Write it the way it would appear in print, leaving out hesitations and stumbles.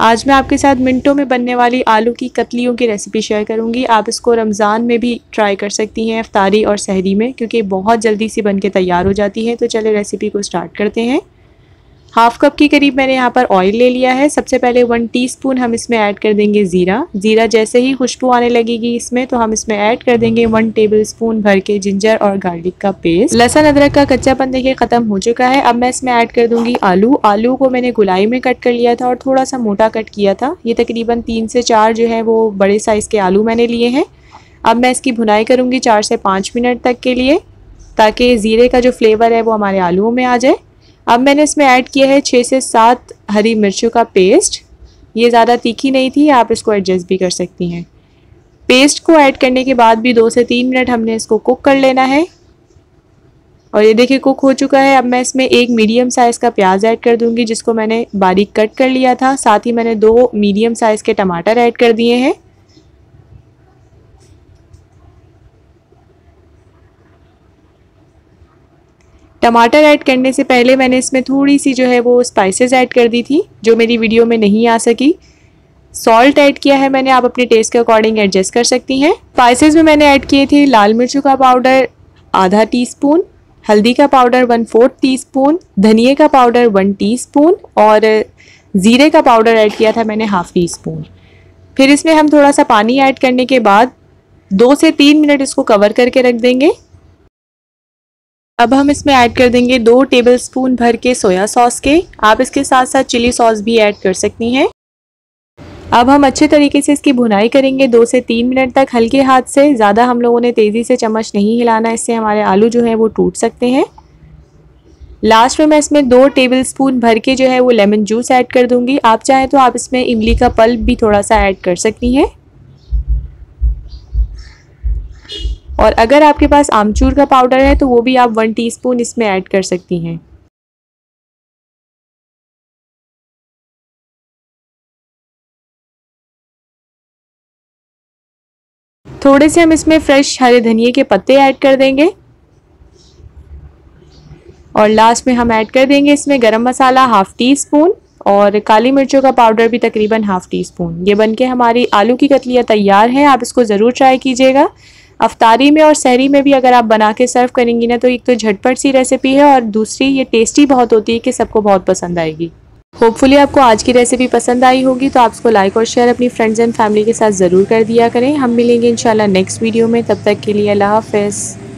आज मैं आपके साथ मिनटों में बनने वाली आलू की कतलियों की रेसिपी शेयर करूंगी। आप इसको रमज़ान में भी ट्राई कर सकती हैं, इफ्तारी और सहरी में, क्योंकि बहुत जल्दी सी बन के तैयार हो जाती है। तो चले रेसिपी को स्टार्ट करते हैं। हाफ कप के करीब मैंने यहाँ पर ऑयल ले लिया है। सबसे पहले 1 टीस्पून हम इसमें ऐड कर देंगे ज़ीरा। ज़ीरा जैसे ही खुशबू आने लगेगी इसमें, तो हम इसमें ऐड कर देंगे 1 टेबलस्पून भर के जिंजर और गार्लिक का पेस्ट। लहसुन अदरक का कच्चापन देखिए ख़त्म हो चुका है। अब मैं इसमें ऐड कर दूंगी आलू। आलू को मैंने गोलाई में कट कर लिया था और थोड़ा सा मोटा कट किया था। ये तकरीबन 3 से 4 जो है वो बड़े साइज़ के आलू मैंने लिए हैं। अब मैं इसकी भुनाई करूँगी 4 से 5 मिनट तक के लिए, ताकि ज़ीरे का जो फ्लेवर है वो हमारे आलूओं में आ जाए। अब मैंने इसमें ऐड किया है 6 से 7 हरी मिर्चों का पेस्ट। ये ज़्यादा तीखी नहीं थी, आप इसको एडजस्ट भी कर सकती हैं। पेस्ट को ऐड करने के बाद भी 2 से 3 मिनट हमने इसको कुक कर लेना है। और ये देखिए कुक हो चुका है। अब मैं इसमें 1 मीडियम साइज़ का प्याज ऐड कर दूंगी, जिसको मैंने बारीक कट कर लिया था। साथ ही मैंने 2 मीडियम साइज़ के टमाटर ऐड कर दिए हैं। टमाटर ऐड करने से पहले मैंने इसमें थोड़ी सी जो है वो स्पाइसेस ऐड कर दी थी, जो मेरी वीडियो में नहीं आ सकी। सॉल्ट ऐड किया है मैंने, आप अपने टेस्ट के अकॉर्डिंग एडजस्ट कर सकती हैं। स्पाइसेस में मैंने ऐड किए थे लाल मिर्चों का पाउडर आधा टीस्पून, हल्दी का पाउडर 1/4 टीस्पून, धनिए का पाउडर 1 टीस्पून और ज़ीरे का पाउडर ऐड किया था मैंने ½ टीस्पून। फिर इसमें हम थोड़ा सा पानी ऐड करने के बाद 2 से 3 मिनट इसको कवर करके रख देंगे। अब हम इसमें ऐड कर देंगे 2 टेबलस्पून भर के सोया सॉस के। आप इसके साथ साथ चिली सॉस भी ऐड कर सकती हैं। अब हम अच्छे तरीके से इसकी भुनाई करेंगे 2 से 3 मिनट तक हल्के हाथ से। ज़्यादा हम लोगों ने तेज़ी से चम्मच नहीं हिलाना, इससे हमारे आलू जो है वो टूट सकते हैं। लास्ट में मैं इसमें 2 टेबलस्पून भर के जो है वो लेमन जूस ऐड कर दूंगी। आप चाहें तो आप इसमें इमली का पल्प भी थोड़ा सा ऐड कर सकती हैं। और अगर आपके पास आमचूर का पाउडर है तो वो भी आप 1 टीस्पून इसमें ऐड कर सकती हैं। थोड़े से हम इसमें फ्रेश हरे धनिए के पत्ते ऐड कर देंगे। और लास्ट में हम ऐड कर देंगे इसमें गरम मसाला ½ टीस्पून और काली मिर्चों का पाउडर भी तकरीबन ½ टीस्पून। ये बनके हमारी आलू की कतलियाँ तैयार हैं। आप इसको ज़रूर ट्राई कीजिएगा। अफ्तारी में और सहरी में भी अगर आप बना के सर्व करेंगी ना, तो एक तो झटपट सी रेसिपी है और दूसरी ये टेस्टी बहुत होती है कि सबको बहुत पसंद आएगी। होपफुली आपको आज की रेसिपी पसंद आई होगी, तो आप इसको लाइक और शेयर अपनी फ्रेंड्स एंड फैमिली के साथ ज़रूर कर दिया करें। हम मिलेंगे इंशाल्लाह नेक्स्ट वीडियो में। तब तक के लिए अल्लाह हाफ़िज़।